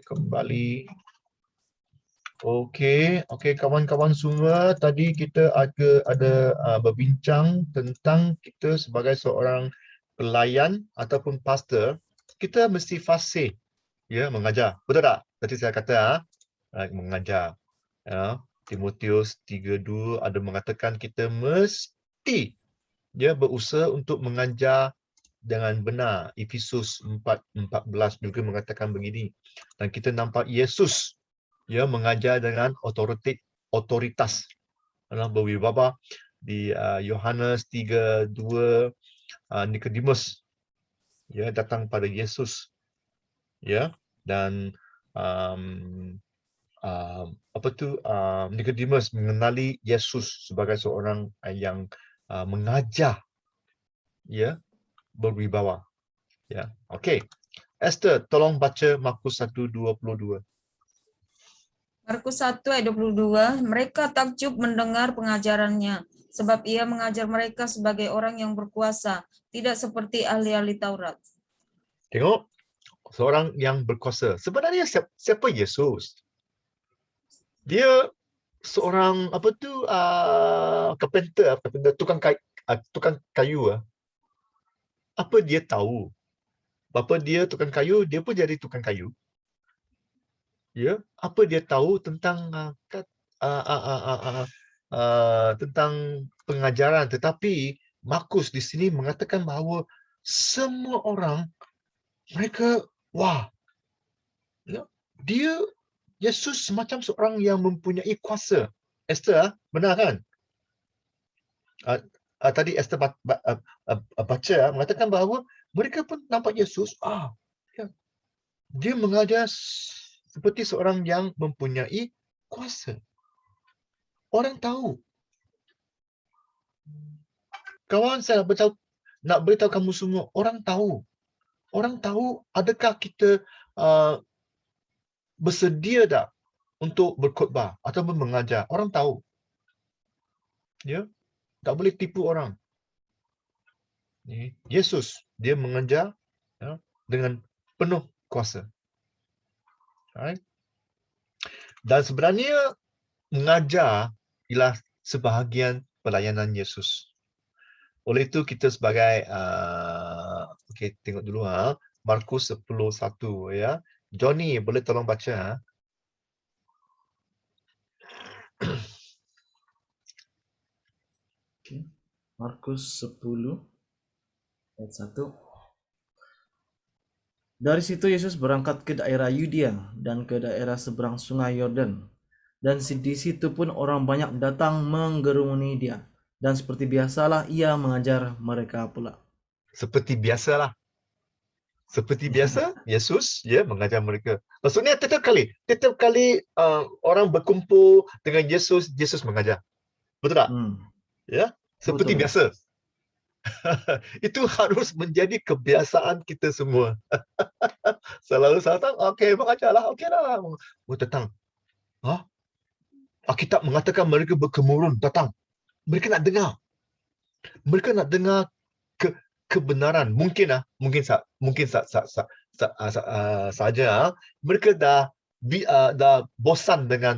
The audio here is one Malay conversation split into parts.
kembali. Okey, kawan-kawan semua, tadi kita ada berbincang tentang kita sebagai seorang pelayan ataupun pastor, kita mesti fasih ya mengajar. Betul tak? Tadi saya kata mengajar. Ya, Timotius 3:2 ada mengatakan kita mesti berusaha untuk mengajar dengan benar. Efesus 4:14 juga mengatakan begini. Dan kita nampak Yesus mengajar dengan otoritas dalam berwibawa di Yohanes 3:2. Nikodemus datang pada Yesus dan Nikodemus mengenali Yesus sebagai seorang yang mengajar berwibawa. Okey. Esther, tolong baca Markus 1:22. Markus 1 ayat 22, mereka takjub mendengar pengajarannya, sebab ia mengajar mereka sebagai orang yang berkuasa, tidak seperti ahli-ahli Taurat. Tengok, seorang yang berkuasa. Sebenarnya siapa Yesus? Dia seorang carpenter, tukang kayu. Apa dia tahu? Bapa dia tukang kayu, dia pun jadi tukang kayu. Apa dia tahu tentang tentang pengajaran? Tetapi Markus di sini mengatakan bahawa semua orang mereka dia Yesus semacam seorang yang mempunyai kuasa. Esther, benar kan? Tadi Esther baca mengatakan bahawa mereka pun nampak Yesus. Dia mengajar seperti seorang yang mempunyai kuasa. Orang tahu. Kawan, saya nak beritahu kamu semua, orang tahu. Orang tahu adakah kita bersedia tak untuk berkhotbah atau mengajar. Orang tahu. Tak boleh tipu orang. Yesus, dia mengajar dengan penuh kuasa. Alright? Dan sebenarnya mengajar ialah sebahagian pelayanan Yesus. Oleh itu kita sebagai tengok dulu Markus 10:1 Johnny boleh tolong baca. Markus 10 ayat 1. Dari situ Yesus berangkat ke daerah Yudea dan ke daerah seberang sungai Yordan. Dan di situ pun orang banyak datang menggerumuni dia. Dan seperti biasalah ia mengajar mereka pula. Seperti biasa, Yesus mengajar mereka. Maksudnya setiap kali orang berkumpul dengan Yesus, Yesus mengajar. Betul tak? Seperti Betul. biasa. Itu harus menjadi kebiasaan kita semua. Selalu datang, okey, mengajarlah, okeylah. Datang. Alkitab mengatakan mereka berkemurun datang. Mereka nak dengar. Mereka nak dengar kebenaran. Mungkin saja mereka dah bosan dengan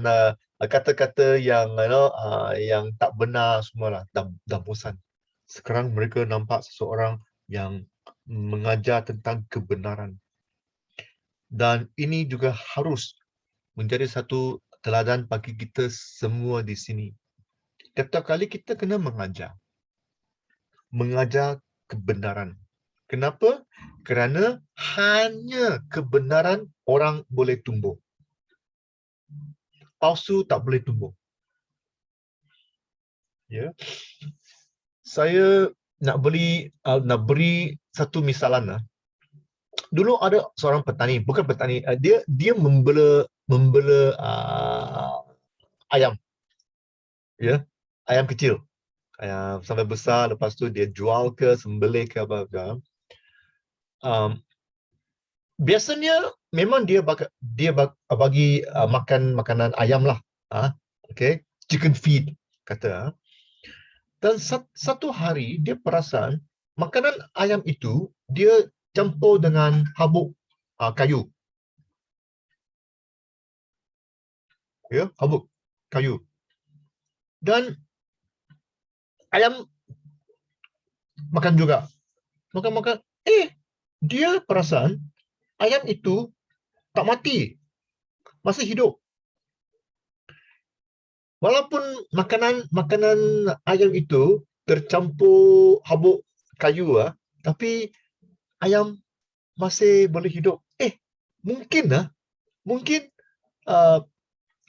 kata-kata yang tak benar semualah. Dah bosan. Sekarang mereka nampak seseorang yang mengajar tentang kebenaran. Dan ini juga harus menjadi satu teladan bagi kita semua di sini. Setiap kali kita kena mengajar kebenaran. Kenapa? Kerana hanya kebenaran orang boleh tumbuh. Palsu tak boleh tumbuh. Saya nak beri satu misalan. Dulu ada seorang petani, bukan petani, dia membela ayam. Ayam kecil. Sampai besar, lepas tu dia jual ke, sembelih ke apa. Biasanya memang dia bagi makan makanan ayam lah. Chicken feed kata. Dan satu hari dia perasan makanan ayam itu dia campur dengan habuk kayu. Ya, habuk kayu. Dan ayam makan juga. Makan-makan. Dia perasan ayam itu tak mati, masih hidup. Walaupun makanan ayam itu tercampur habuk kayu, tapi ayam masih boleh hidup. Mungkin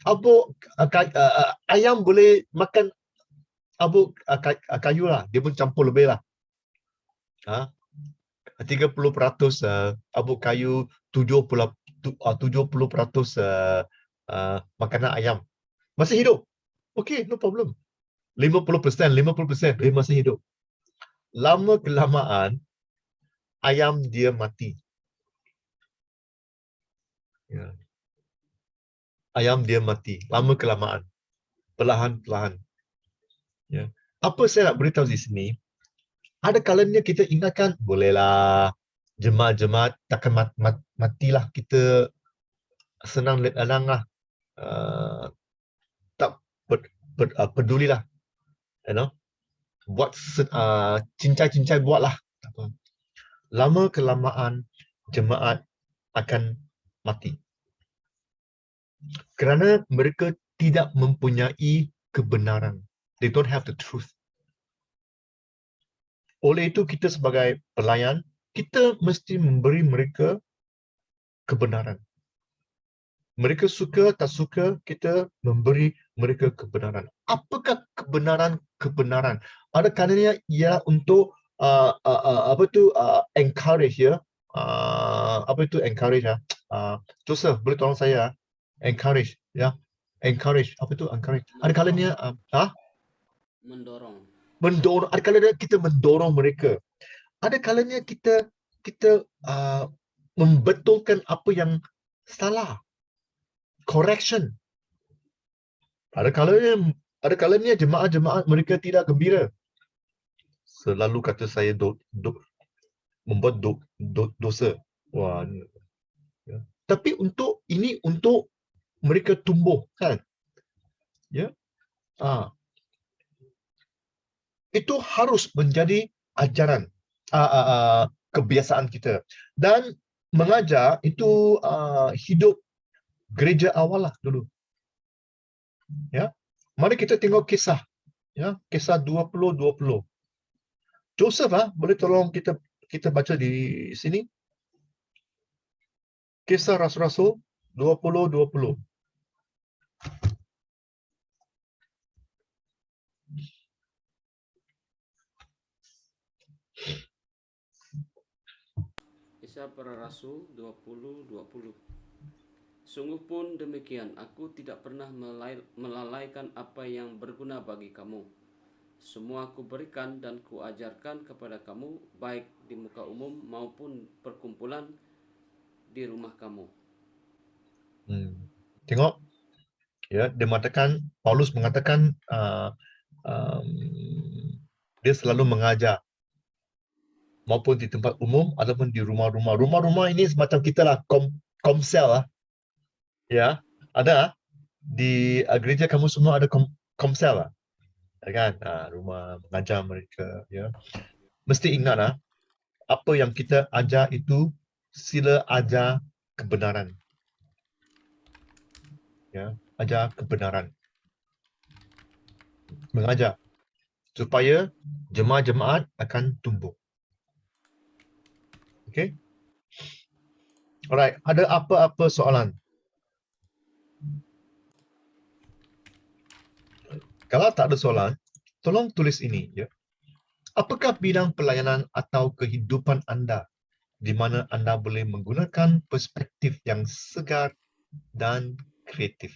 habuk ayam boleh makan habuk kayu lah. Dia pun campur lebih lah. 30% habuk kayu, 70% makanan ayam. Masih hidup. Okey, no problem. 50% dia masih hidup. Lama kelamaan ayam dia mati. Ya. Ayam dia mati lama kelamaan. Perlahan-perlahan. Ya. Apa saya nak beritahu di sini? Ada kalanya kita ingatkan, bolehlah jemaat-jemaat takkan matilah, kita senang lenang lah. Tak pedulilah. You know? Buat cincai-cincai buatlah. Lama kelamaan jemaat akan mati. Kerana mereka tidak mempunyai kebenaran. They don't have the truth. Oleh itu kita sebagai pelayan, kita mesti memberi mereka kebenaran. Mereka suka tak suka, kita memberi mereka kebenaran. Apakah kebenaran? Ada kalanya ia untuk encourage ya. Apa itu encourage ya? Joseph, boleh tolong saya? Encourage ya. Encourage. Apa itu encourage? Ada kalanya mendorong. Ada kalanya kita mendorong mereka. Ada kalanya kita membetulkan apa yang salah. Correction. Ada kalanya jemaat-jemaat mereka tidak gembira. Selalu kata saya membuat dosa. Wah. Ya. Tapi untuk mereka tumbuh, kan? Ya. Itu harus menjadi ajaran, kebiasaan kita. Dan mengajar itu hidup gereja awal lah dulu. Ya. Mari kita tengok kisah. Ya, kisah 20-20. Joseph, boleh tolong kita baca di sini? Kisah Rasul-Rasul 20-20. Kisah Para Rasul 20-20. Sungguh pun demikian, aku tidak pernah melalaikan apa yang berguna bagi kamu. Semua aku berikan dan kuajarkan kepada kamu, baik di muka umum maupun perkumpulan di rumah kamu. Tengok, ya, Paulus mengatakan dia selalu mengajar, maupun di tempat umum ataupun di rumah-rumah. Rumah-rumah ini semacam kita lah, komsel lah. Ya, ada di gereja kamu semua ada komsel lah. Kan? Rumah mengajar mereka. Ya. Mesti ingat apa yang kita ajar itu sila ajar kebenaran. Ya, ajar kebenaran. Mengajar supaya jemaat-jemaat akan tumbuh. Okay? Alright, ada apa-apa soalan? Kalau tak ada soalan, tolong tulis ini, ya. Apakah bidang pelayanan atau kehidupan anda di mana anda boleh menggunakan perspektif yang segar dan kreatif?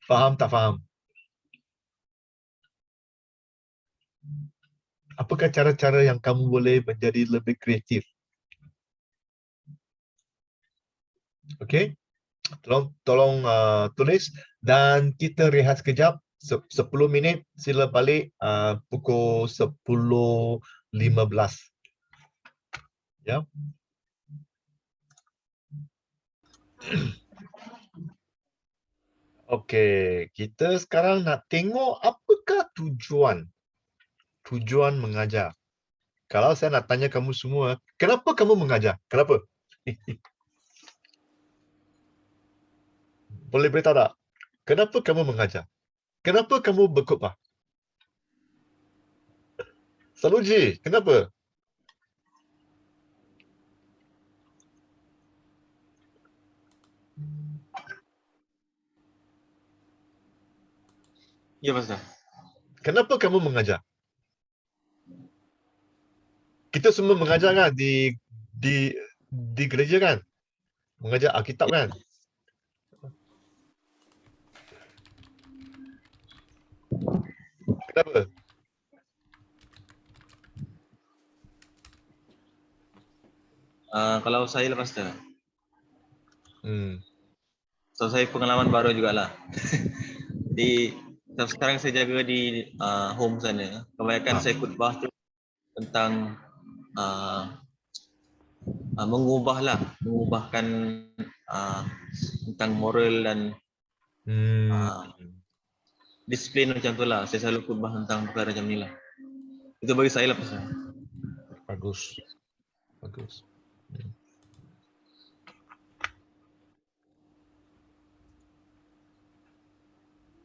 Faham tak faham? Apakah cara-cara yang kamu boleh menjadi lebih kreatif? Okey? Tolong tulis dan kita rehat sekejap. 10 minit, sila balik pukul 10.15. Ya. Okey, kita sekarang nak tengok apakah tujuan mengajar. Kalau saya nak tanya kamu semua, kenapa kamu mengajar? Kenapa? Boleh beritahu tak? Kenapa kamu mengajar? Kenapa kamu berkhutbah? Saluji, kenapa? Ya, Pastor. Kenapa kamu mengajar? Kita semua mengajar kan di gereja kan? Mengajar Alkitab kan? Kenapa? Kalau saya lah, Pastor. So, saya pengalaman baru jugalah. Sekarang saya jaga di home sana. Kebanyakan saya khutbah tu tentang mengubahkan tentang moral dan disiplin macam tu lah. Saya selalu khutbah tentang perkara macam ni lah. Itu bagi saya lah, Pastor. Bagus.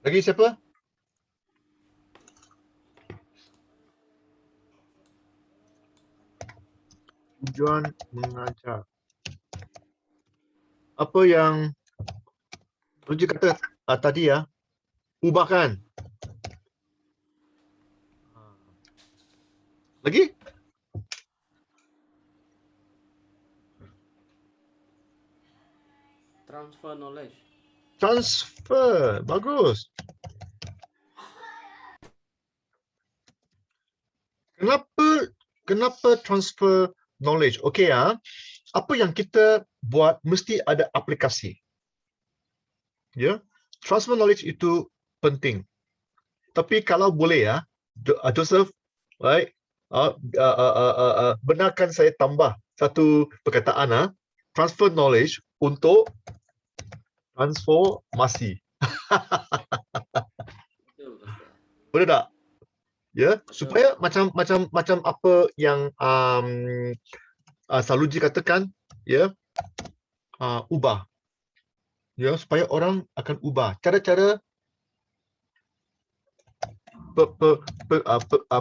Lagi siapa? Tujuan mengajar. Apa yang Ruji kata tadi ya, ubahkan. Lagi? Transfer knowledge. Transfer. Bagus. Kenapa transfer knowledge? Okey ya. Apa yang kita buat mesti ada aplikasi. Ya. Transfer knowledge itu penting. Tapi kalau boleh ya, Joseph, right? Benarkan saya tambah satu perkataan transfer knowledge untuk transformasi. Betul, Pastor. Boleh tak? Ya, supaya macam apa yang Saluji katakan, ya, ubah. Ya, supaya orang akan ubah. Cara-cara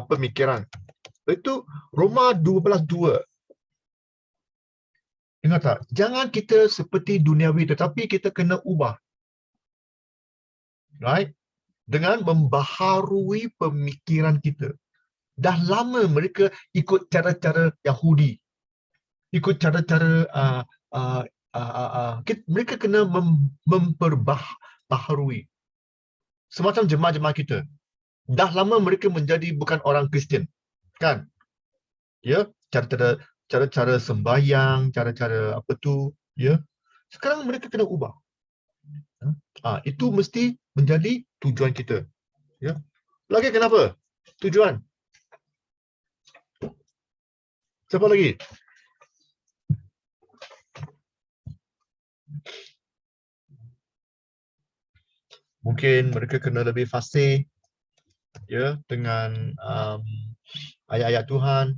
pemikiran. Itu Roma 12:2. Ingat tak? Jangan kita seperti duniawi tetapi kita kena ubah. Right? Dengan membaharui pemikiran kita. Dah lama mereka ikut cara-cara Yahudi. Ikut cara-cara mereka kena memperbaharui. Semacam jemaah-jemaah kita. Dah lama mereka menjadi bukan orang Kristian. Kan? Ya, cara-cara sembahyang, cara-cara apa tu, ya. Sekarang mereka kena ubah. Itu mesti menjadi tujuan kita. Ya. Lagi kenapa? Tujuan. Siapa lagi? Mungkin mereka kena lebih fasih, ya, dengan ayat-ayat Tuhan,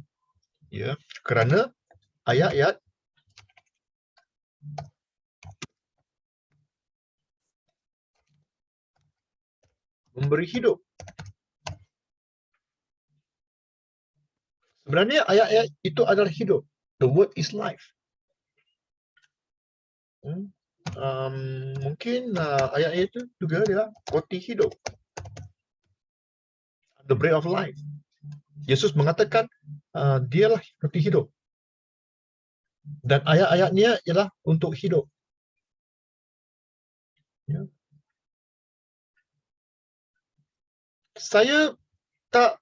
ya, kerana ayat-ayat memberi hidup. Sebenarnya ayat-ayat itu adalah hidup. The word is life. Mungkin ayat-ayat itu juga adalah roti hidup. The bread of life. Yesus mengatakan dialah roti hidup. Dan ayat-ayatnya ialah untuk hidup. Ya. Saya tak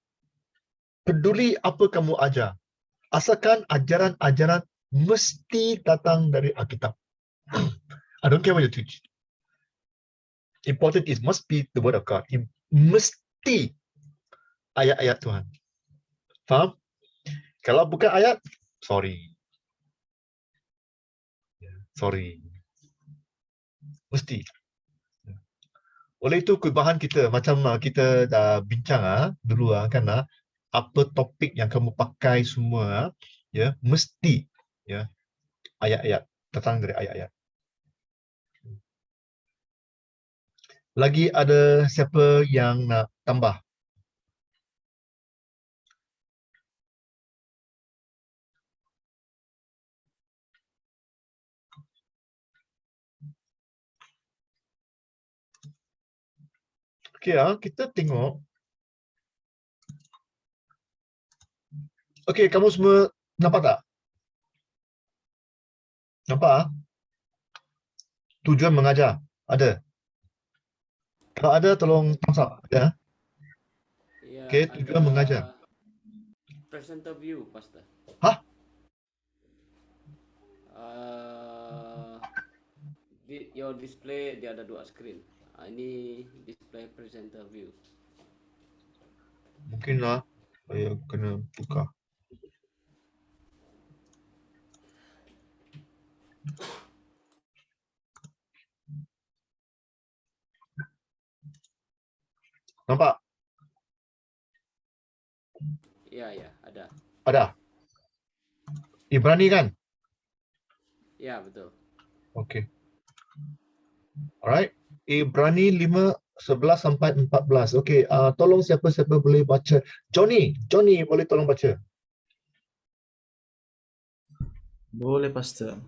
peduli apa kamu ajar. Asalkan ajaran-ajaran mesti datang dari Alkitab. I don't care what you teach. Important is must be the word of God. Mesti ayat-ayat Tuhan. Faham? Kalau bukan ayat, sorry. Sorry. Mesti. Oleh itu kebahan kita macam kita dah bincang dulu kan apa topik yang kamu pakai semua ya mesti ya ayat-ayat datang dari ayat-ayat. Lagi ada siapa yang nak tambah? Okey kita tengok. Okey, kamu semua nampak tak? Nampak? Tujuan mengajar. Ada. Kalau ada tolong thumbs up ya. Ya, Okey, tujuan mengajar. Presenter view, Pastor. Hah? Your display dia ada 2 screen. Ini display presenter view. Mungkinlah saya kena buka. Nampak? Ya, ada. Ada. Ibrani kan? Ya, betul. Okey. Alright. Ibrani 5:11 sampai 14. Okey, tolong siapa-siapa boleh baca. Johnny boleh tolong baca. Boleh, Pastor.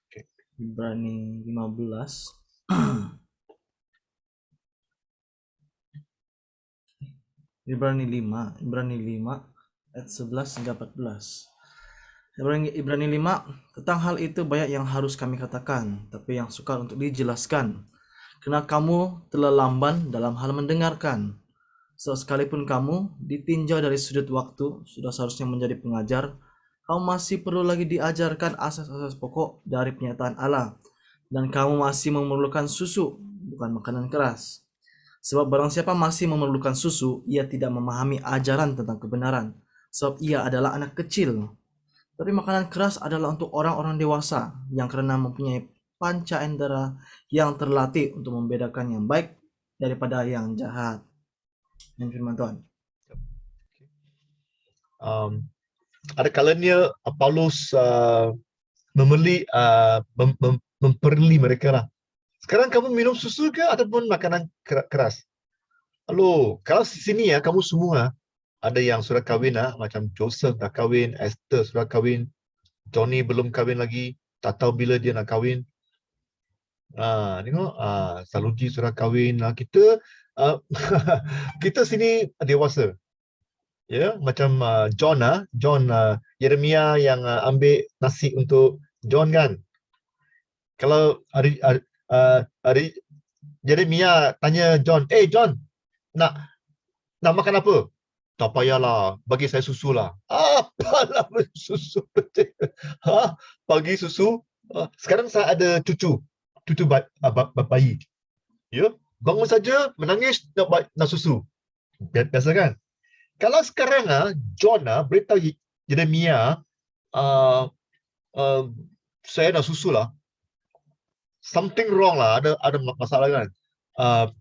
Okey. Ibrani 15. Ibrani 5 ayat 11 hingga 14. Ibrani 5, tentang hal itu banyak yang harus kami katakan, tapi yang sukar untuk dijelaskan. Karena kamu telah lamban dalam hal mendengarkan. Sekalipun kamu ditinjau dari sudut waktu, sudah seharusnya menjadi pengajar, kamu masih perlu lagi diajarkan asas-asas pokok dari penyataan Allah. Dan kamu masih memerlukan susu, bukan makanan keras. Sebab barang siapa masih memerlukan susu, ia tidak memahami ajaran tentang kebenaran, sebab ia adalah anak kecil. Tapi makanan keras adalah untuk orang-orang dewasa yang karena mempunyai panca indera yang terlatih untuk membedakan yang baik daripada yang jahat. Dan firman Tuhan. Ada kalanya Paulus memperli mereka lah. Sekarang kamu minum susu ke ataupun makanan keras? Halo, kalau di sini kamu semua ada yang sudah kahwin macam Joseph dah kahwin, Esther sudah kahwin, Johnny belum kahwin lagi, tak tahu bila dia nak kahwin. Tengok, Saluji sudah kahwin. Kita kita sini dewasa. Ya, macam John Yeremia yang ambil nasi untuk John kan. Kalau hari Yeremia tanya John, John, nak makan apa? Tak payahlah, bagi saya susu lah. Apalah susu? Bagi susu. Sekarang saya ada cucu bayi. Ya, bangun saja menangis nak susu. Biasa kan? Kalau sekarang John beritahu Yeremia, saya nak susu lah. Something wrong lah, ada masalah kan?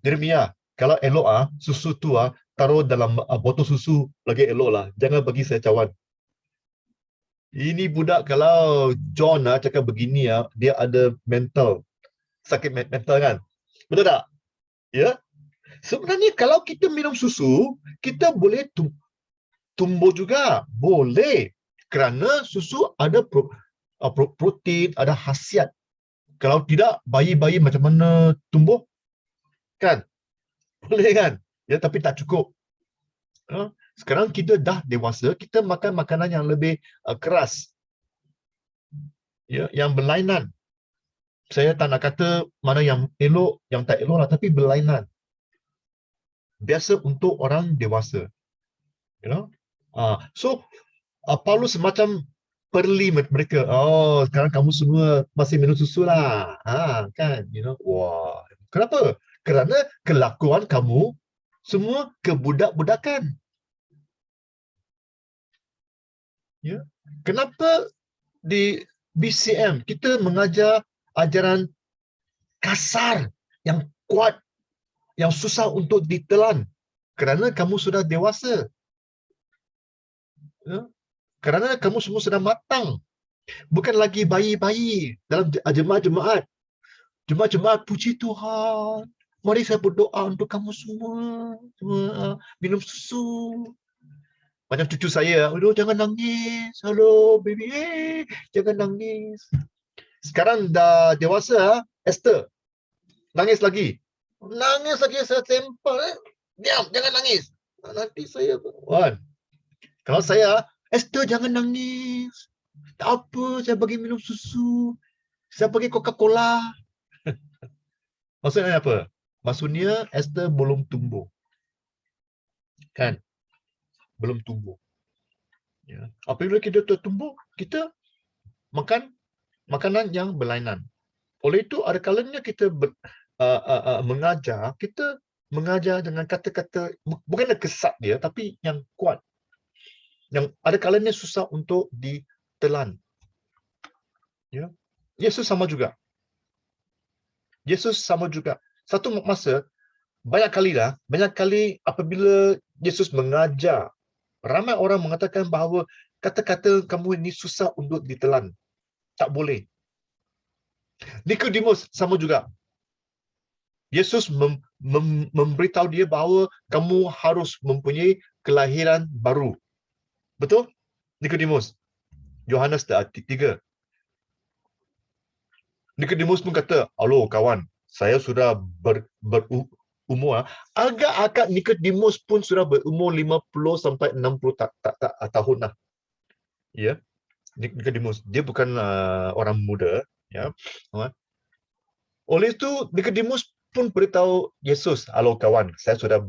Yeremia, kalau elok susu tu taruh dalam botol susu lagi elok lah. Jangan bagi saya cawan. Ini budak kalau John cakap begini dia ada mental, sakit mental kan? Betul tak? Ya. Sebenarnya kalau kita minum susu, kita boleh tumbuh juga. Boleh. Kerana susu ada protein, ada khasiat. Kalau tidak, bayi-bayi macam mana tumbuh? Kan? Boleh kan? Ya, tapi tak cukup. Sekarang kita dah dewasa, kita makan makanan yang lebih keras. Ya, yang berlainan. Saya tak nak kata mana yang elok, yang tak elok lah, tapi berlainan. Biasa untuk orang dewasa. You know? So, Paulus semacam perli mereka. Oh, sekarang kamu semua masih minum susu lah. Kan? You know? Wah. Kenapa? Kerana kelakuan kamu semua kebudak-budakan. Ya. Kenapa di BCM kita mengajar ajaran kasar, yang kuat, yang susah untuk ditelan kerana kamu sudah dewasa. Ya? Kerana kamu semua sudah matang. Bukan lagi bayi-bayi dalam jemaat-jemaat. Jemaat-jemaat puji Tuhan. Mari saya berdoa untuk kamu semua. Minum susu. Macam cucu saya, aduh jangan nangis. Halo baby, jangan nangis. Sekarang dah dewasa, Esther. Nangis lagi. Nangis lagi, saya tempel. Diam, jangan nangis. Nanti saya... Kalau saya, Esther jangan nangis. Tak apa, saya bagi minum susu. Saya bagi Coca-Cola. Maksudnya apa? Maksudnya Esther belum tumbuh. Kan? Belum tumbuh. Ya. Apabila kita tumbuh, kita makan makanan yang berlainan. Oleh itu, ada kalanya kita mengajar, kita mengajar dengan kata-kata, bukanlah kesat dia, tapi yang kuat. Yang ada kalanya susah untuk ditelan. Ya. Yesus sama juga. Yesus sama juga. Satu masa, banyak kali apabila Yesus mengajar, ramai orang mengatakan bahawa kata-kata kamu ini susah untuk ditelan. Tak boleh. Nikodemus sama juga. Yesus memberitahu dia bahawa kamu harus mempunyai kelahiran baru. Betul? Nikodemus. Yohanes 3. Nikodemus pun kata, "Halo kawan, saya sudah berumur." Agak-agak Nikodemus pun sudah berumur 50 sampai 60 tahun lah. Ya. Nikodemus, dia bukan orang muda, ya. Oleh itu Nikodemus pun beritahu Yesus, "Halo kawan, saya sudah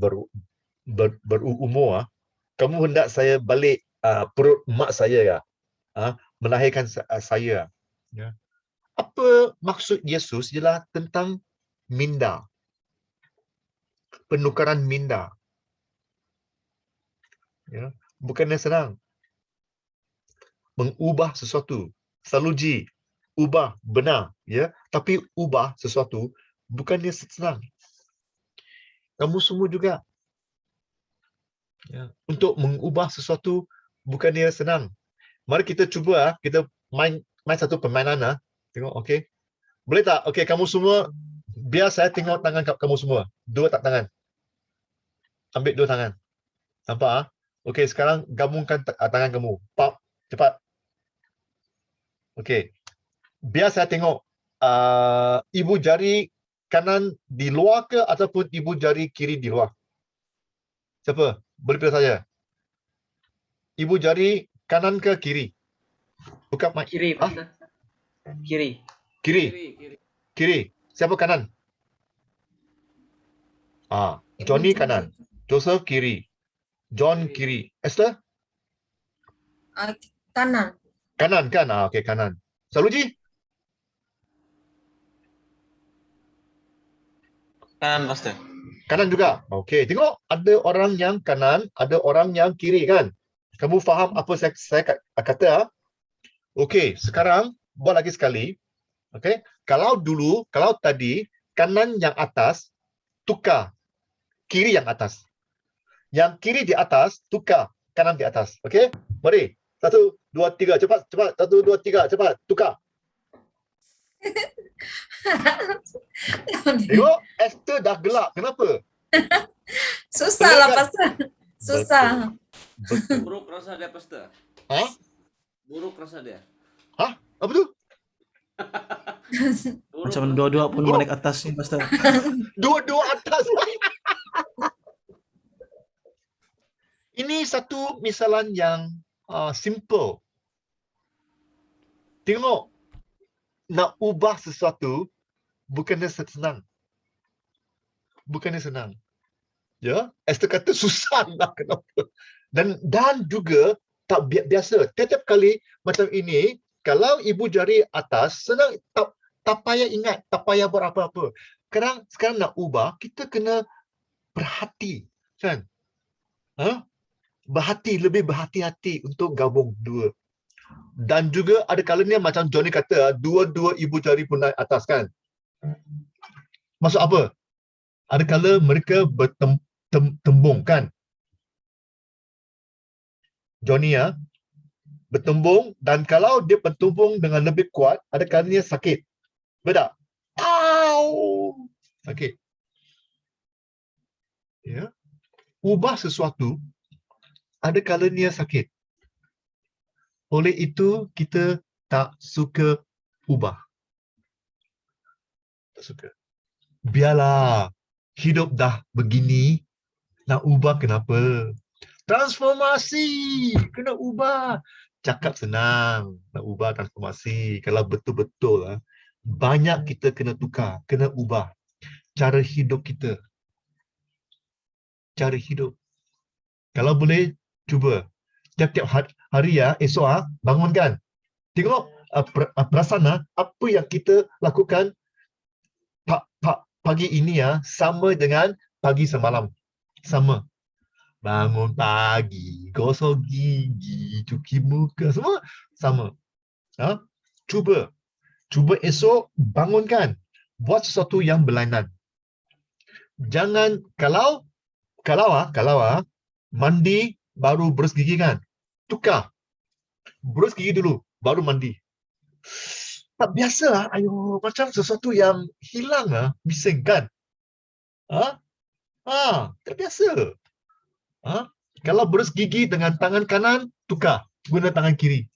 berumur. Kamu hendak saya balik perut mak saya ya? Melahirkan saya." Ya. Apa maksud Yesus ialah tentang minda. Penukaran minda. Ya. Bukannya senang. Mengubah sesuatu. Selalu ubah benar, ya. Tapi ubah sesuatu bukannya senang. Kamu semua juga, ya, untuk mengubah sesuatu bukannya senang. Mari kita cuba kita main satu permainan. Tengok, okey. Boleh tak? Okey, kamu semua, biar saya tengok tangan kamu semua. 2 tangan. Ambil 2 tangan. Nampak? Okey, sekarang gabungkan tangan kamu. Pap, cepat. Okey. Biar saya tengok ibu jari kanan di luar ke ataupun ibu jari kiri di luar. Siapa? Boleh pilih saya. Ibu jari kanan ke kiri? Buka mic. Kiri, Pastor. Kiri. Kiri. Kiri. Kiri. Siapa kanan? Johnny kanan. Joseph kiri. John kiri. Esther? Kanan. Kanan kan? Okey, kanan. Saluji? Kanan, Pastor. Kanan juga. Okey, tengok ada orang yang kanan, ada orang yang kiri kan? Kamu faham apa saya kata? Okey, sekarang buat lagi sekali. Okey, kalau tadi kanan yang atas, tukar kiri yang atas. Yang kiri di atas, tukar kanan di atas. Okey? Mari. 1, 2, 3, cepat. 1, 2, 3, cepat. Tukar. Tengok, Esther dah gelak. Kenapa? Susah lah, Pastor. Susah. Betul. Buruk rasa dia, Pastor. Buruk rasa dia. Apa tu? Buruk Macam rasa dua-dua dia. pun mau naik atas ni, Pastor. Dua-dua atas. Ini satu misalan yang simple. Tengok, nak ubah sesuatu bukannya senang. Bukannya senang. Ya, Esther kata susah lah, kenapa? Dan juga tak biasa. Setiap kali macam ini, kalau ibu jari atas, senang, tak payah ingat, tak payah buat apa-apa. Sekarang nak ubah, kita kena berhati, kan? Lebih berhati-hati untuk gabung dua. Dan juga ada kalanya macam Johnny kata, dua-dua ibu jari pun naik atas, kan? Maksud apa? Ada kala mereka bertembung kan? Johnny ya, bertembung, dan kalau dia bertembung dengan lebih kuat, ada kalanya sakit. Betul? Au! Sakit. Ya. Ubah sesuatu, ada kalanya sakit. Oleh itu, kita tak suka ubah. Tak suka. Biarlah, hidup dah begini, nak ubah kenapa? Transformasi, kena ubah. Cakap senang, nak ubah transformasi. Kalau betul-betul, banyak kita kena tukar, kena ubah. Cara hidup kita. Cara hidup. Kalau boleh, cuba. Tiap-tiap hari ya, esok bangunkan. Tengok perasan apa yang kita lakukan pagi ini sama dengan pagi semalam. Sama. Bangun pagi, gosok gigi, cuci muka, semua sama. Cuba esok bangunkan, buat sesuatu yang berlainan. Jangan kalau mandi baru berus gigi kan, tukar. Berus gigi dulu, baru mandi. Tak biasa ayo, macam sesuatu yang hilang bising kan. Tak biasa. Kalau berus gigi dengan tangan kanan, tukar, guna tangan kiri.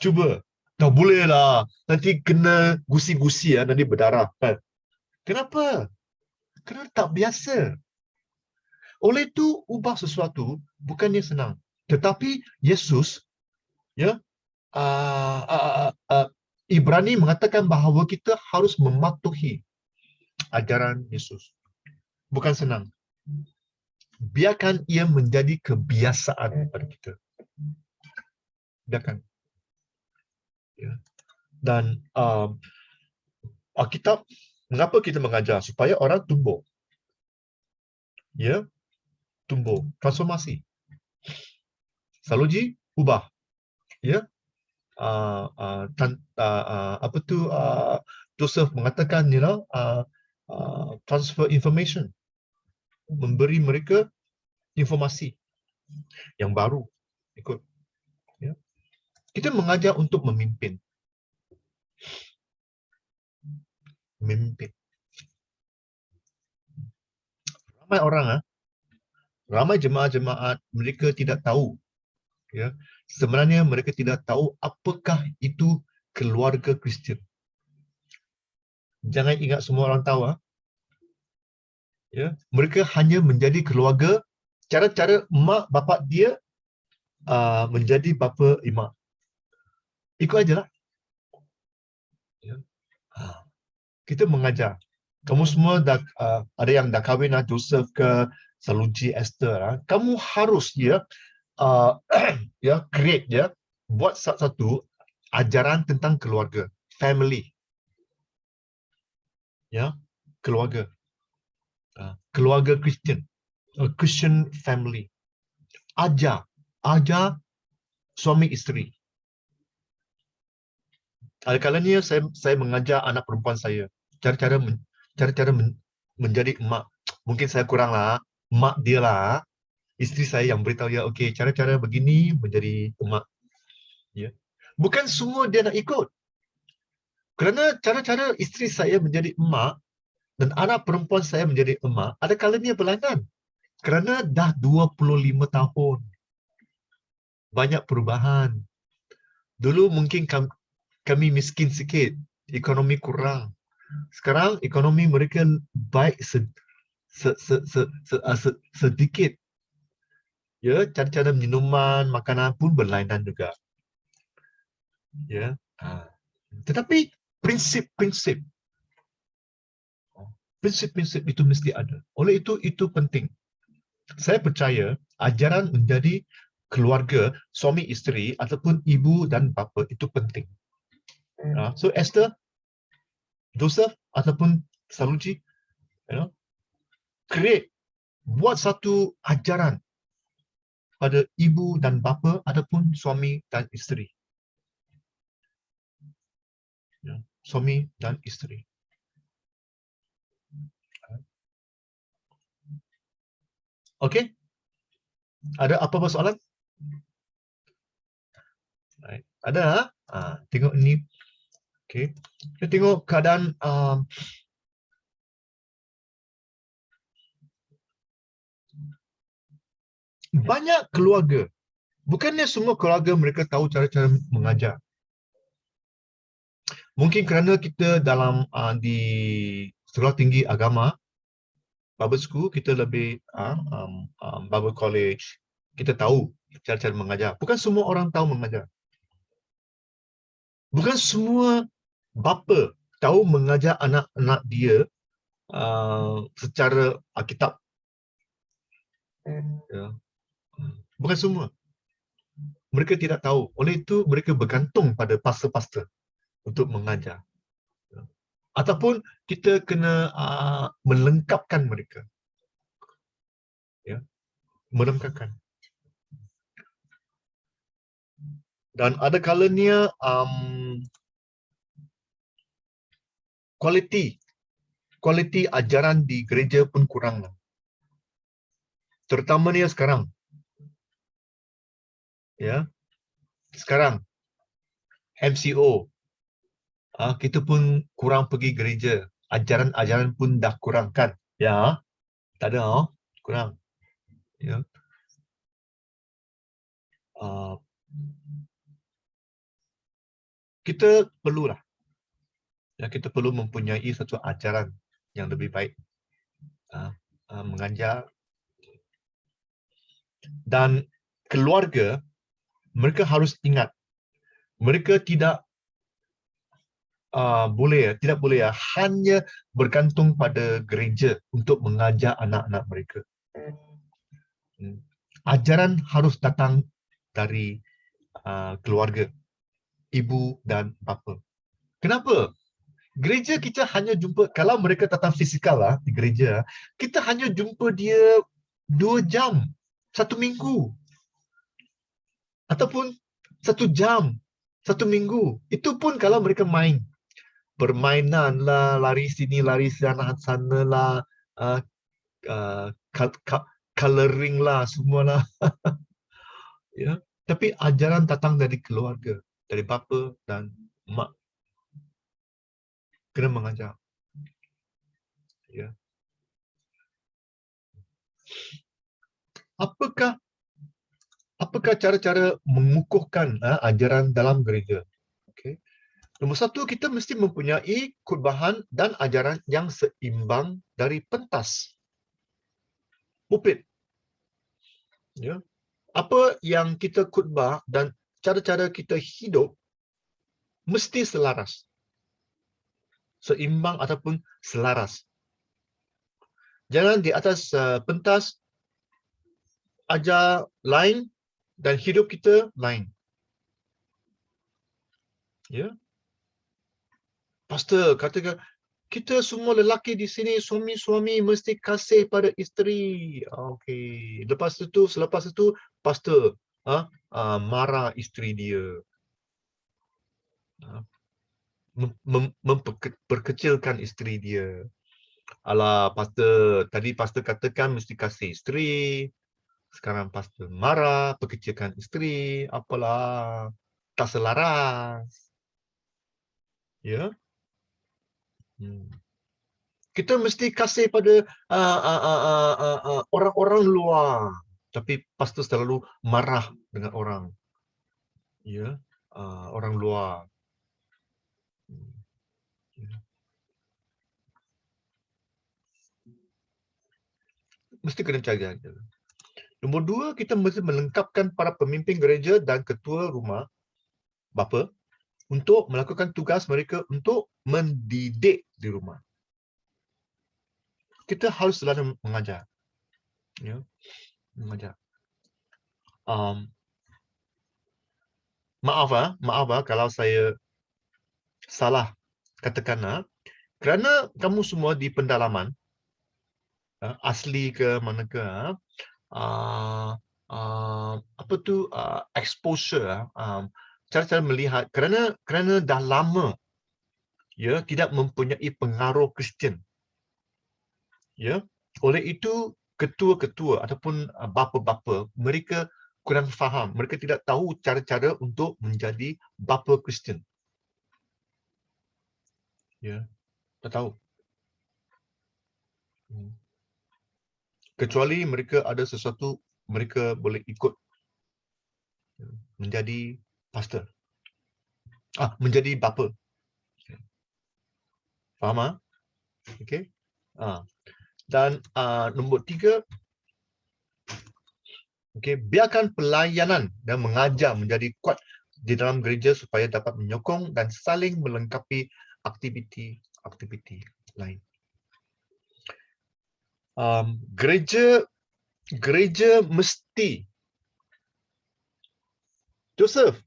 Cuba. Tak boleh lah. Nanti kena gusi-gusi nanti berdarah. Kenapa? Kerana tak biasa. Oleh itu, ubah sesuatu bukannya senang. Tetapi Yesus, ya, Ibrani mengatakan bahawa kita harus mematuhi ajaran Yesus. Bukan senang. Biarkan ia menjadi kebiasaan pada kita. Biarkan. Ya. Dan Alkitab, mengapa kita mengajar? Supaya orang tumbuh. Ya, tumbuh, transformasi. Saloji, ubah. Ya. Joseph mengatakan, transfer information. Memberi mereka informasi yang baru. Ikut. Ya. Kita mengajar untuk memimpin. Memimpin. Ramai orang, ramai jemaat-jemaat, mereka tidak tahu. Ya, sebenarnya mereka tidak tahu apakah itu keluarga Kristian. Jangan ingat semua orang tahu. Ya, mereka hanya menjadi keluarga cara-cara mak bapak dia menjadi bapa imak. Ikut aja lah. Ya. Kita mengajar. Kamu semua dah ada yang dah kahwin Joseph ke Saluji, Esther. Kamu harus ya create buat satu ajaran tentang keluarga, family. Ya, keluarga. Keluarga Kristian. Christian family. Ajar suami isteri. Ada kalanya saya mengajar anak perempuan saya cara-cara menjadi emak. Mungkin saya kurang lah, emak dia lah. Isteri saya yang beritahu ya, okey, cara-cara begini menjadi emak. Ya. Bukan semua dia nak ikut. Kerana cara-cara isteri saya menjadi emak dan anak perempuan saya menjadi emak, ada kalanya berlainan. Kerana dah 25 tahun. Banyak perubahan. Dulu mungkin kami miskin sikit, ekonomi kurang. Sekarang ekonomi mereka baik sedikit. Ya, cara-cara minuman, makanan pun berlainan juga. Ya. Tetapi prinsip-prinsip itu mesti ada. Oleh itu penting. Saya percaya ajaran menjadi keluarga, suami isteri ataupun ibu dan bapa itu penting. So Esther, Joseph ataupun Saluji, create, buat satu ajaran pada ibu dan bapa ataupun suami dan isteri. Ya, suami dan isteri. Okey? Ada apa-apa soalan? Right. Ada? Tengok ni. Okey. Kita tengok keadaan banyak keluarga. Bukannya semua keluarga mereka tahu cara-cara mengajar. Mungkin kerana kita dalam di sekolah tinggi agama, Bible school, kita lebih Bible college, kita tahu cara-cara mengajar. Bukan semua orang tahu mengajar. Bukan semua bapa tahu mengajar anak-anak dia secara Alkitab. Ya. Bukan semua. Mereka tidak tahu. Oleh itu mereka bergantung pada pastor-pastor untuk mengajar. Ataupun kita kena melengkapkan mereka. Ya. Melengkapkan. Dan ada kalanya kualiti ajaran di gereja pun kurang. Terutamanya sekarang. Ya. Sekarang MCO, kita pun kurang pergi gereja. Ajaran-ajaran pun dah kurang kan? Ya. Tak ada, kurang. Ya. Kita perlulah. Ya, kita perlu mempunyai satu ajaran yang lebih baik. Mengajar. Dan keluarga, mereka harus ingat, mereka tidak boleh hanya bergantung pada gereja untuk mengajar anak-anak mereka. Ajaran harus datang dari keluarga, ibu dan bapa. Kenapa? Gereja kita hanya jumpa, kalau mereka datang fizikal di gereja, kita hanya jumpa dia 2 jam, 1 minggu. Ataupun 1 jam, 1 minggu. Itu pun kalau mereka main. Permainan lah, lari sini, lari sana lah, coloring lah, semualah. Ya. Tapi ajaran datang dari keluarga, dari bapa dan mak. Kena mengajar. Ya. Apakah cara-cara mengukuhkan ajaran dalam gereja? Okay. Nombor 1, kita mesti mempunyai khutbahan dan ajaran yang seimbang dari pentas. Pulpit. Ya. Apa yang kita khutbah dan cara-cara kita hidup mesti selaras. Seimbang ataupun selaras. Jangan di atas pentas ajar lain dan hidup kita lain. Ya. Pastor katakan, kita semua lelaki di sini, suami-suami mesti kasih pada isteri. Okey. Selepas itu, pastor marah isteri dia. Memperkecilkan isteri dia. Alah, tadi pastor katakan mesti kasih isteri. Sekarang pastor marah, perkecilkan isteri. Apalah, tak selaras. Ya. Kita mesti kasih pada orang-orang luar. Tapi pastor selalu marah dengan orang. Ya, orang luar. Mesti kena jaga. Nombor 2, kita mesti melengkapkan para pemimpin gereja dan ketua rumah bapa untuk melakukan tugas mereka untuk mendidik di rumah. Kita harus selalu mengajar. Ya, mengajar. Maaf kalau saya salah katakan, kerana kamu semua di pendalaman, asli ke manakah, exposure, cara-cara melihat, kerana dah lama ya, tidak mempunyai pengaruh Kristian. Ya, oleh itu ketua-ketua ataupun bapa-bapa mereka kurang faham, mereka tidak tahu cara-cara untuk menjadi bapa Kristian. Ya, tak tahu. Kecuali mereka ada sesuatu mereka boleh ikut menjadi pastor. Menjadi bapa. Faham ah? Okey. Dan nombor 3, okey, biarkan pelayanan dan mengajar menjadi kuat di dalam gereja supaya dapat menyokong dan saling melengkapi aktiviti lain. Gereja mesti. Joseph,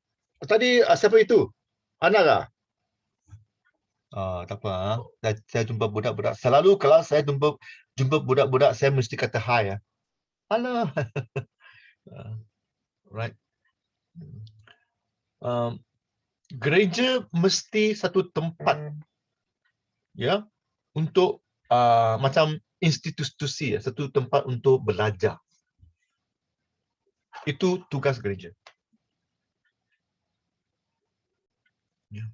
tadi siapa itu? Anak ah? Tak apa. Saya jumpa budak-budak. Selalu kalau saya jumpa budak-budak, saya mesti kata hi. Alah. Right. Gereja mesti satu tempat, ya, untuk macam institusi, satu tempat untuk belajar. Itu tugas gereja. Ya.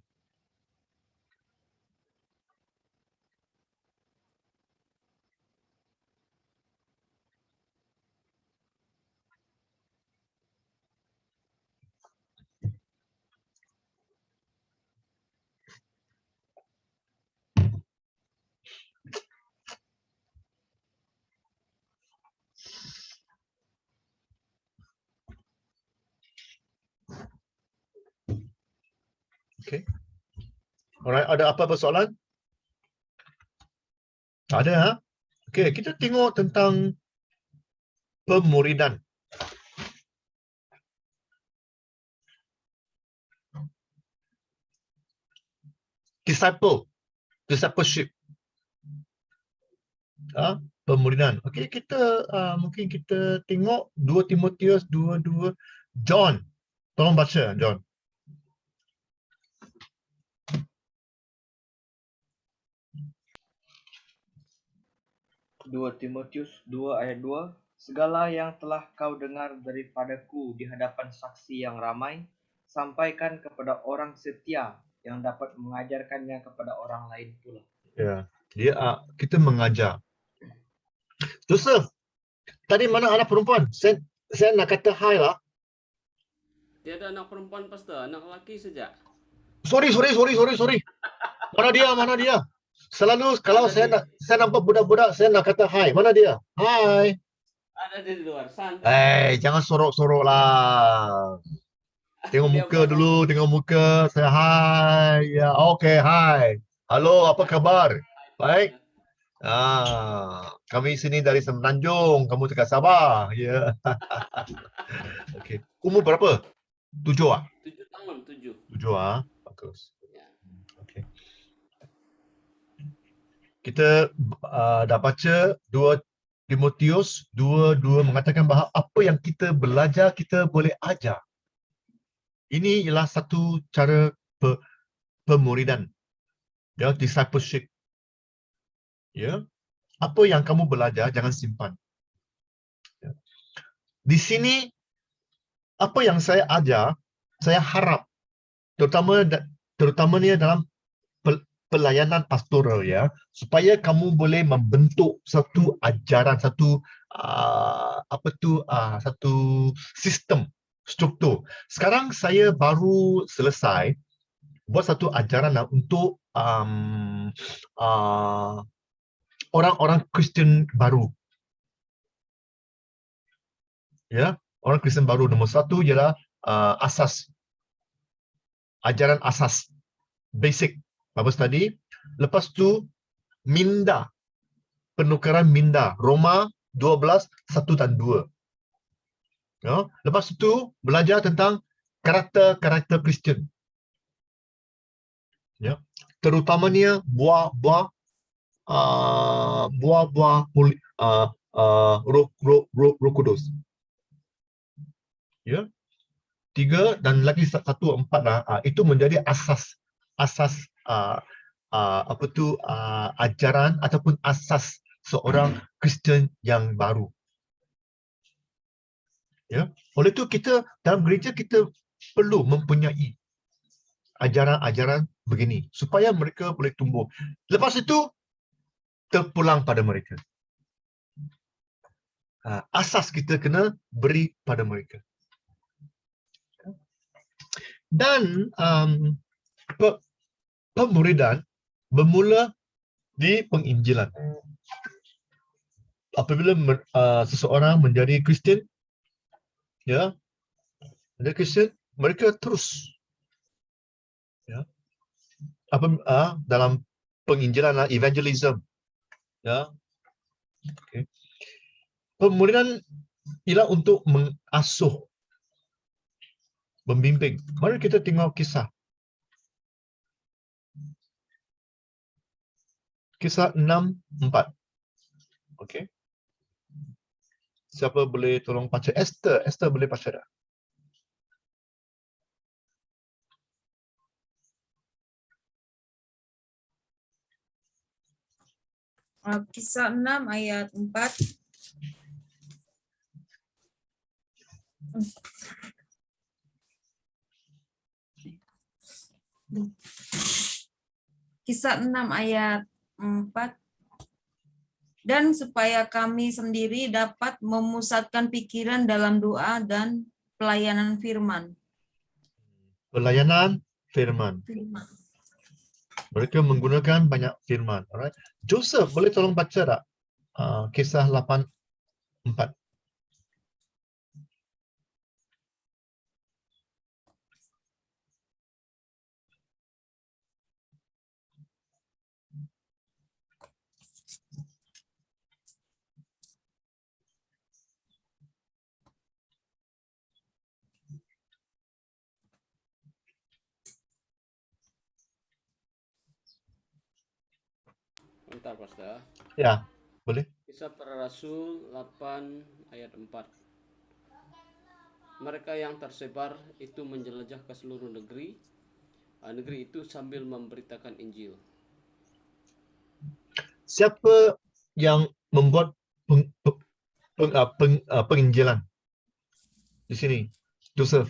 Okay. Alright, ada apa persoalan? Ada, ha? Okay, kita tengok tentang pemuridan. Discipleship. Pemuridan. Okay, kita mungkin kita tengok 2 Timotius 2:2. John, tolong baca, John. 2 Timotius 2 ayat 2. Segala yang telah kau dengar daripadaku di hadapan saksi yang ramai, sampaikan kepada orang setia yang dapat mengajarkannya kepada orang lain pula. Ya, kita mengajar. Joseph, tadi mana anak perempuan? Saya nak kata hi lah. Tiada anak perempuan, Pastor. Anak lelaki saja. Sorry. Mana dia? Selalu kalau saya nampak budak-budak, saya nak kata hi. Mana dia? Hi. Ada di luar. Santai. Jangan sorok-sorok lah. Tengok muka dulu, tengok muka. Saya hi. Ya, okay, hi. Halo, apa kabar? Baik. Kami sini dari Semenanjung, kamu dekat Sabah. Ya. Okay. Umur berapa? 7 ah? 7 tahun, 7. 7 ah. Bagus. Ya. Okay. Kita dah baca 2 Timotius 2:2 mengatakan bahawa apa yang kita belajar kita boleh ajar. Ini ialah satu cara pemuridan. Ya, discipleship. Ya. Apa yang kamu belajar jangan simpan. Ya. Di sini apa yang saya ajar, saya harap terutamanya dalam pelayanan pastoral, ya, supaya kamu boleh membentuk satu ajaran, satu sistem, struktur. Sekarang saya baru selesai buat satu ajaran untuk orang-orang Kristen baru. Ya, orang Kristen baru. Nombor 1 ialah asas. Ajaran asas. Basic. Bible study. Lepas tu minda. Penukaran minda. Roma 12, 1 dan 2. Ya. Lepas itu belajar tentang karakter Kristen. Ya. Terutamanya buah-buah Roh Kudus. Ya. 3 dan lagi 1, 4 itu menjadi asas ajaran ataupun asas seorang Kristian yang baru. Ya, oleh itu kita dalam gereja kita perlu mempunyai ajaran-ajaran begini supaya mereka boleh tumbuh. Lepas itu terpulang pada mereka. Asas kita kena beri pada mereka. Dan pemuridan bermula di penginjilan. Apabila seseorang menjadi Kristian, ya, menjadi Kristian, mereka terus, ya, dalam penginjilan, evangelism, ya. Okay. Pemuridan ialah untuk mengasuh, membimbing. Mari kita tengok kisah 6:4. Okey. Siapa boleh tolong baca? Esther boleh baca tak? Kisah 6 ayat 4. Kisah 6 ayat 4. Dan supaya kami sendiri dapat memusatkan pikiran dalam doa dan pelayanan firman. Pelayanan firman. Mereka menggunakan banyak firman. Alright. Joseph, boleh tolong baca tak? Kisah 8:4. Bentar, Pastor. Ya, boleh. Kisah Para Rasul 8 ayat 4. Mereka yang tersebar itu menjelajah ke seluruh negeri itu sambil memberitakan Injil. Siapa yang membuat penginjilan di sini? Joseph.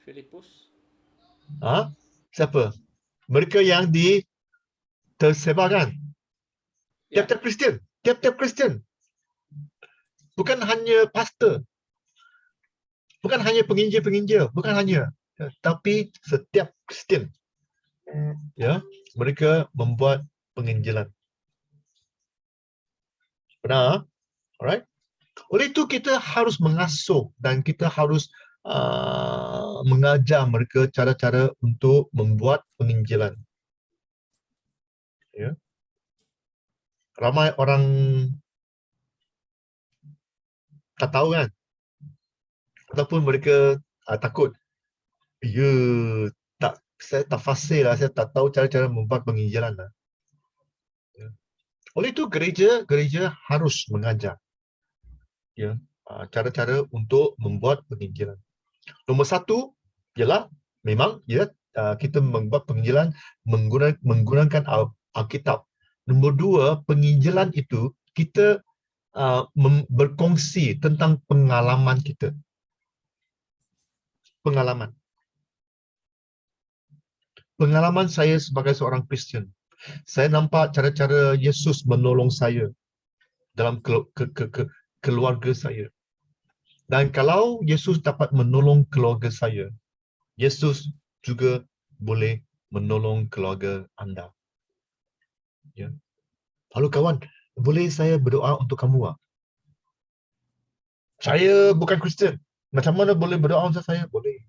Filipus, Siapa? Mereka yang tersebarkan. ya, Tiap-tiap Kristian. Bukan hanya pastor. Bukan hanya penginjil, bukan hanya, tapi setiap Kristian. Ya, mereka membuat penginjilan. Benar? Alright? Oleh itu kita harus mengasuh dan kita harus mengajar mereka cara-cara untuk membuat penginjilan. Ya. Ramai orang tak tahu kan? Ataupun mereka takut. Ya, saya tak fasih lah, saya tak tahu cara-cara membuat penginjilan lah. Ya. Oleh itu gereja harus mengajar, ya, cara-cara untuk membuat penginjilan. Nombor satu ialah memang kita membuat penginjilan menggunakan Alkitab. Nombor dua, penginjilan itu kita berkongsi tentang pengalaman kita. Pengalaman saya sebagai seorang Kristian. Saya nampak cara-cara Yesus menolong saya dalam keluarga saya. Dan kalau Yesus dapat menolong keluarga saya, Yesus juga boleh menolong keluarga anda. Ya. Halo kawan, boleh saya berdoa untuk kamu tak? Saya bukan Kristian. Macam mana boleh berdoa untuk saya? Boleh.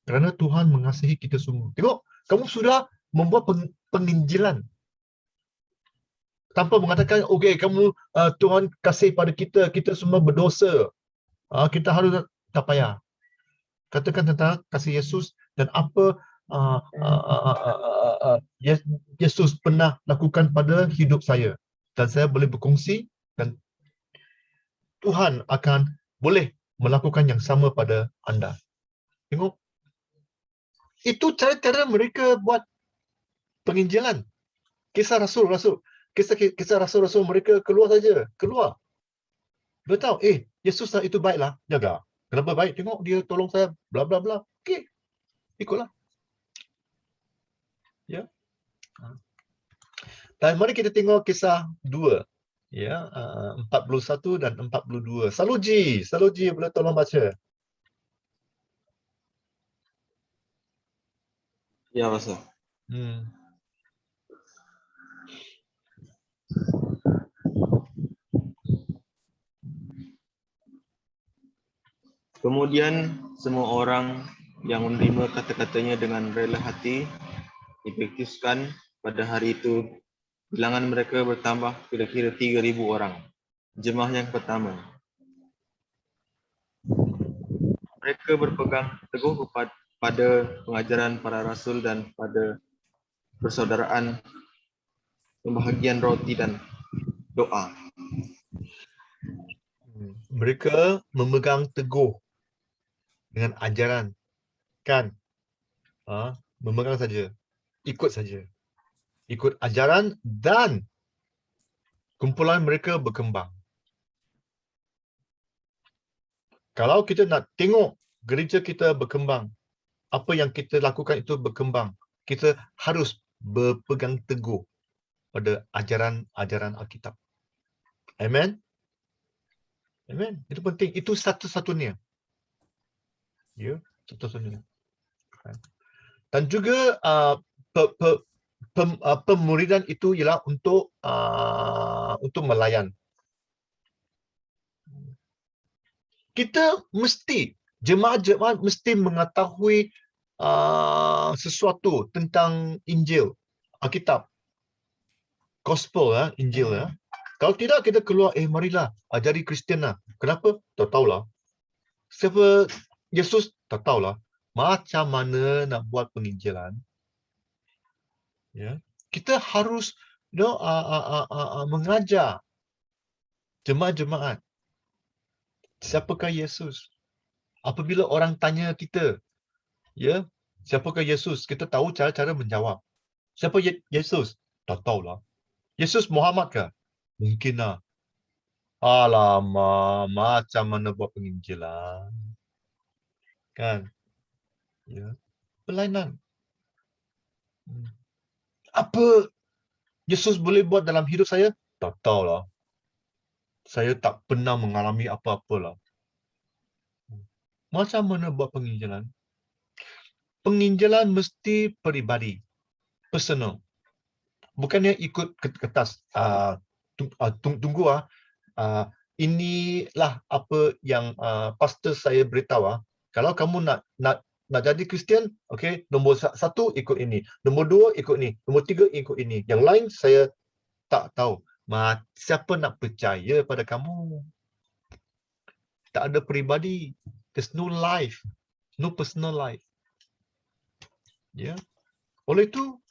Kerana Tuhan mengasihi kita semua. Tengok, kamu sudah membuat penginjilan. Tanpa mengatakan, okey, kamu Tuhan kasih pada kita semua berdosa. Kita harus, tak payah. Katakan tentang kasih Yesus dan apa Yesus pernah lakukan pada hidup saya. Dan saya boleh berkongsi dan Tuhan akan boleh melakukan yang sama pada anda. Tengok, Itu cara-cara mereka buat penginjilan. Kisah Rasul-Rasul. Kisah Rasul-Rasul mereka keluar saja. Keluar. Dia tahu, Yesus itu baiklah. Jaga. Kenapa baik? Tengok dia tolong saya. Bla bla bla. Okey. Ikutlah. Ya. Dan mari kita tengok kisah 2. Ya, 41 dan 42. Saluji boleh tolong baca. Ya, Pastor. Hmm. Kemudian semua orang yang menerima kata-katanya dengan rela hati dibaptiskan. Pada hari itu bilangan mereka bertambah kira-kira 3,000 orang. Jemaah yang pertama. Mereka berpegang teguh pada pengajaran para rasul dan pada persaudaraan, pembahagian roti dan doa. Mereka memegang teguh dengan ajaran, kan? Memegang saja, ikut saja, ikut ajaran dan kumpulan mereka berkembang. Kalau kita nak tengok gereja kita berkembang, apa yang kita lakukan itu berkembang, kita harus berpegang teguh pada ajaran-ajaran Alkitab. Amen. Amen. Itu penting. Itu satu-satunya. Ya, satu-satunya. Dan juga pemuridan itu ialah untuk melayan. Kita mesti, jemaat-jemaat mesti mengetahui sesuatu tentang Injil, Alkitab, Gospel, Injil. Kalau tidak, kita keluar, marilah ajari Kristian lah. Kenapa? Tak tahulah. Siapa Yesus? Tak tahulah. Macam mana nak buat penginjilan? Ya, kita harus mengajar jemaat-jemaat siapakah Yesus. Apabila orang tanya kita, ya, siapakah Yesus, kita tahu cara-cara menjawab. Siapa Yesus? Tak tahulah. Yesus Muhammad kah? Mungkinlah. Alamak, macam mana buat penginjilan? Kan? Ya. Pelainan. Apa Yesus boleh buat dalam hidup saya? Tak tahulah. Saya tak pernah mengalami apa-apalah. Macam mana buat penginjilan? Penginjilan mesti peribadi, personal. Bukannya ikut kertas. Tunggu. Inilah apa yang pastor saya beritahu. Kalau kamu nak jadi Kristian, okey, nombor 1 ikut ini, nombor 2 ikut ini, nombor 3 ikut ini. Yang lain saya tak tahu. Siapa nak percaya pada kamu? Tak ada peribadi. There's no life, no personal life. Ya. Oleh itu,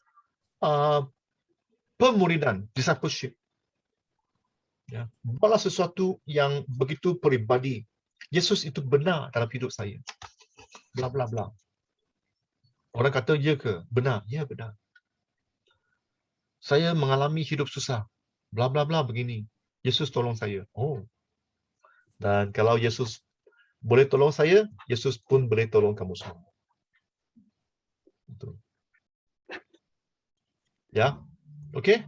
pemuridan, discipleship. Ya, buatlah sesuatu yang begitu peribadi. Yesus itu benar dalam hidup saya. Bla bla bla. Orang kata ya ke? Benar. Ya, benar. Saya mengalami hidup susah. Bla bla bla begini. Yesus tolong saya. Oh. Dan kalau Yesus boleh tolong saya, Yesus pun boleh tolong kamu semua. Betul. Ya. Okey.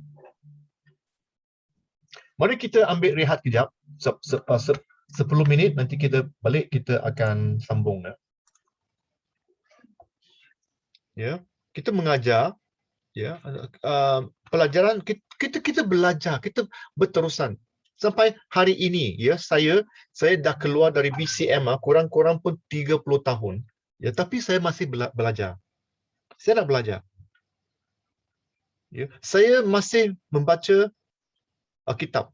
Mari kita ambil rehat kejap. 10 minit, nanti kita balik, kita akan sambung. Ya. Kita mengajar, ya, pelajaran kita belajar, kita berterusan sampai hari ini. Ya, saya dah keluar dari BCM, kurang-kurang pun 30 tahun. Ya, tapi saya masih belajar. Saya nak belajar. Ya, saya masih membaca Alkitab.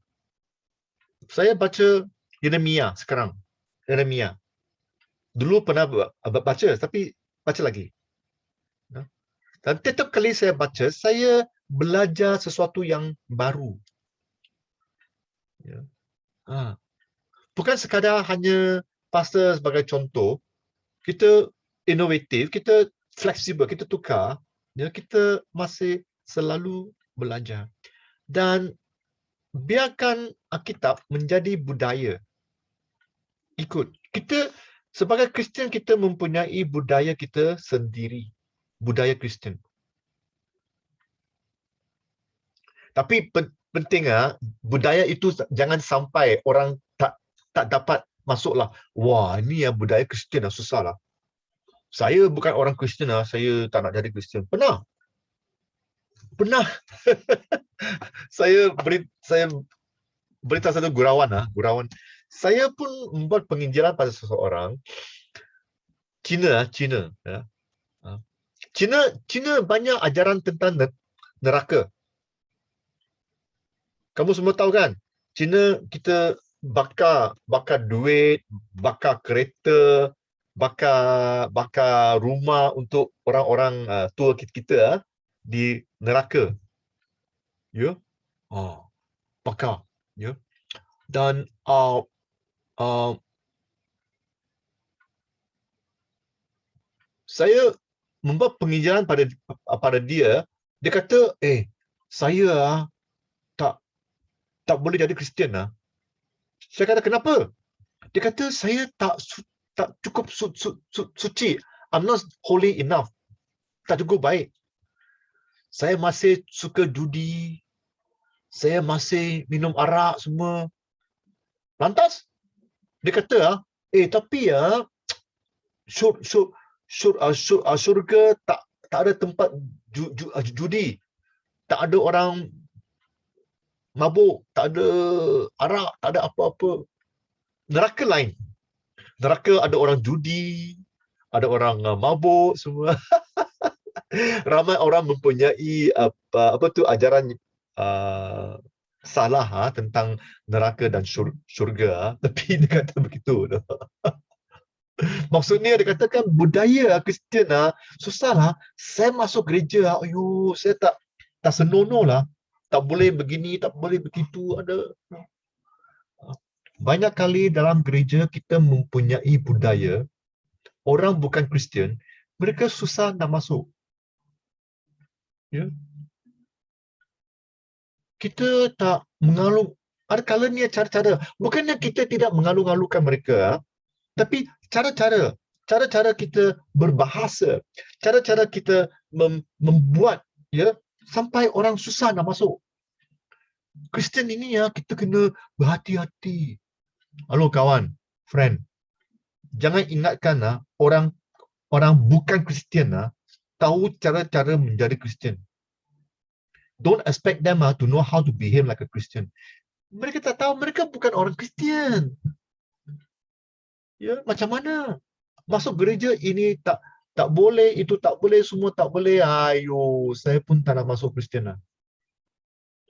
Saya baca Yeremia sekarang. Yeremia. Dulu pernah baca, tapi baca lagi. Dan setiap kali saya baca, saya belajar sesuatu yang baru. Ya. Bukan sekadar hanya pastor sebagai contoh, kita inovatif, kita fleksibel, kita tukar, ya, kita masih selalu belajar. Dan biarkan Alkitab menjadi budaya. Ikut. Kita sebagai Kristian, kita mempunyai budaya kita sendiri. Budaya Kristian. Tapi penting budaya itu jangan sampai orang tak dapat masuklah. Wah, ini ya budaya Kristian susah lah. Saya bukan orang Kristian saya tak nak jadi Kristian. Pernah. saya beritahu satu gurauan. Saya pun membuat penginjilan pada seseorang Cina ya. Cina banyak ajaran tentang neraka. Kamu semua tahu kan? Cina kita bakar duit, bakar kereta, bakar rumah untuk orang-orang tua kita di neraka. Ya. Bakar, ya. Dan saya membuat penginjilan pada dia. Dia kata, saya tak boleh jadi Kristian Saya kata, kenapa? Dia kata, saya tak cukup suci. I'm not holy enough. Tak cukup baik. Saya masih suka judi. Saya masih minum arak semua. Lantas, dia kata, tapi syurga tak ada tempat judi. Tak ada orang mabuk, tak ada arak, tak ada apa-apa. Neraka lain. Neraka ada orang judi, ada orang mabuk semua. Ramai orang mempunyai ajaran salah tentang neraka dan syurga. Tapi dia kata begitu. Maksudnya dia katakan budaya Kristian susahlah. Saya masuk gereja, saya tak senonoh lah. Tak boleh begini, tak boleh begitu. Ada banyak kali dalam gereja kita mempunyai budaya orang bukan Kristian, mereka susah nak masuk. Ya. Kita tak mengalu, ada kalanya cara-cara, bukannya kita tidak mengalu-alukan mereka, tapi cara-cara kita berbahasa, cara-cara kita membuat sampai orang susah nak masuk. Kristian ini kita kena berhati-hati. Halo kawan, friend. Jangan ingatkan orang bukan Kristian tahu cara-cara menjadi Kristian. Don't expect them to know how to behave like a Christian. Mereka tak tahu, mereka bukan orang Kristian. Ya, macam mana? Masuk gereja ini tak boleh, itu tak boleh, semua tak boleh. Ayo, saya pun tak nak masuk Kristian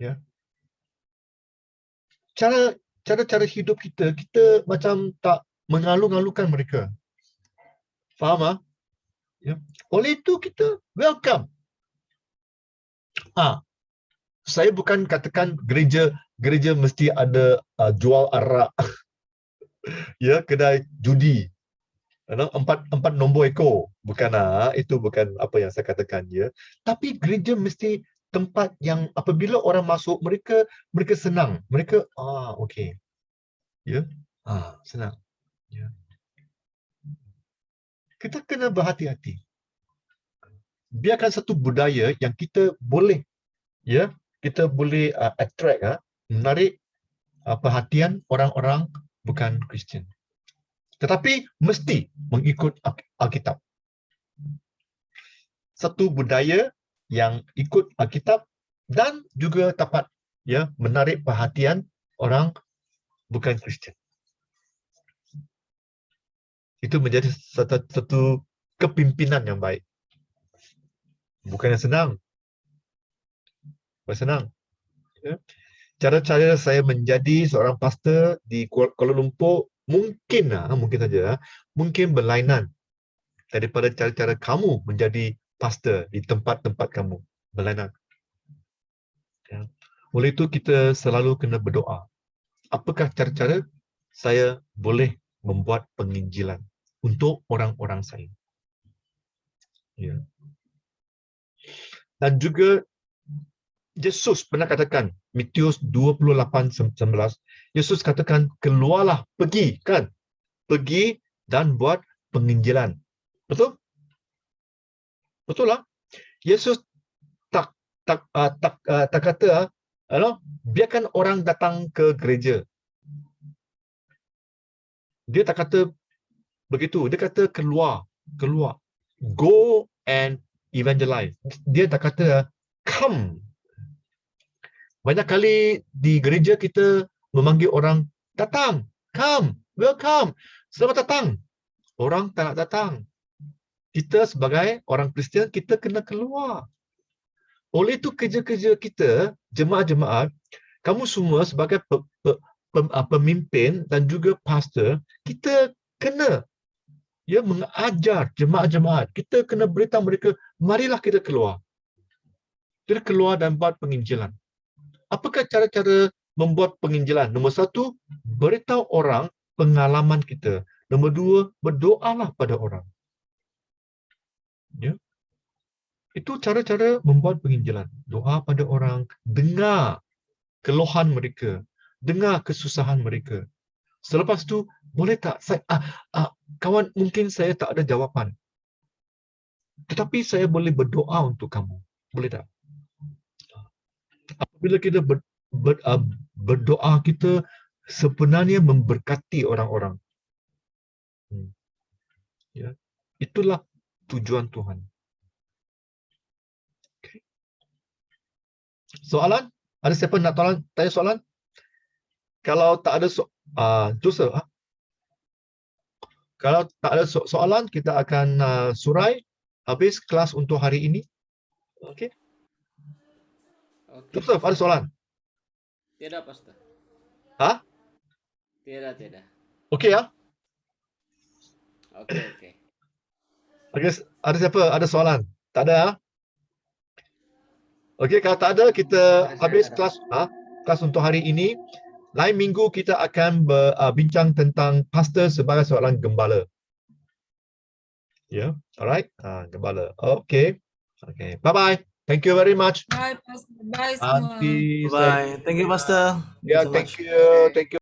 Ya. Cara hidup kita macam tak mengalu-alukan mereka. Faham Ya. Oleh itu kita welcome. Saya bukan katakan gereja mesti ada jual arak. Ya, kedai judi. 4 nombor ekor. Bukan itu bukan apa yang saya katakan ya. Tapi gereja mesti tempat yang apabila orang masuk mereka senang. Mereka okey. Ya. Senang. Ya. Kita kena berhati-hati. Biarkan satu budaya yang kita boleh kita boleh attract menarik perhatian orang-orang bukan Kristian. Tetapi mesti mengikut Alkitab. Satu budaya yang ikut Alkitab dan juga dapat menarik perhatian orang bukan Kristian. Itu menjadi satu kepimpinan yang baik. Bukannya senang. Bersenang. Ya. Cara-cara saya menjadi seorang pastor di Kuala Lumpur mungkin saja mungkin berlainan daripada cara-cara kamu menjadi pastor di tempat-tempat kamu. Berlainan. Ya. Oleh itu kita selalu kena berdoa. Apakah cara-cara saya boleh membuat penginjilan untuk orang-orang saya? Ya. Dan juga Yesus pernah katakan, Matius 28:19, Yesus katakan, keluarlah, pergi, kan? Pergi dan buat penginjilan. Betul? Betul lah. Yesus tak kata, biarkan orang datang ke gereja. Dia tak kata begitu. Dia kata keluar. Go and evangelize. Dia tak kata come. Banyak kali di gereja kita memanggil orang datang, come, welcome, selamat datang. Orang tak nak datang. Kita sebagai orang Kristian, kita kena keluar. Oleh itu kerja-kerja kita, jemaat-jemaat, kamu semua sebagai pemimpin dan juga pastor, kita kena mengajar jemaat-jemaat. Kita kena beritahu mereka, marilah kita keluar. Kita keluar dan buat penginjilan. Apakah cara-cara membuat penginjilan? Nombor 1, beritahu orang pengalaman kita. Nombor 2, berdoalah pada orang. Ya. Itu cara-cara membuat penginjilan. Doa pada orang, dengar keluhan mereka, dengar kesusahan mereka. Selepas tu, boleh tak kawan, mungkin saya tak ada jawapan. Tetapi saya boleh berdoa untuk kamu. Boleh tak? Apabila kita berdoa, kita sebenarnya memberkati orang-orang. Ya. Itulah tujuan Tuhan. Okay. Soalan? Ada siapa nak tanya soalan? Kalau tak ada Joseph, kalau tak ada soalan, kita akan surai habis kelas untuk hari ini. Okey. Joseph, ada soalan? Tidak, Pastor. Hah? Tidak. Okey ya? Oke. Okey, ada siapa? Ada soalan? Tak ada ya? Okey, kalau tak ada, kita habis kelas untuk hari ini. Lain minggu kita akan berbincang tentang pastor sebagai seorang gembala. Ya, alright. Gembala. Okey. Bye-bye. Thank you very much. Bye, Pastor. Bye semua. Bye. Thank you, Pastor. Yeah, Thank you so much. thank you.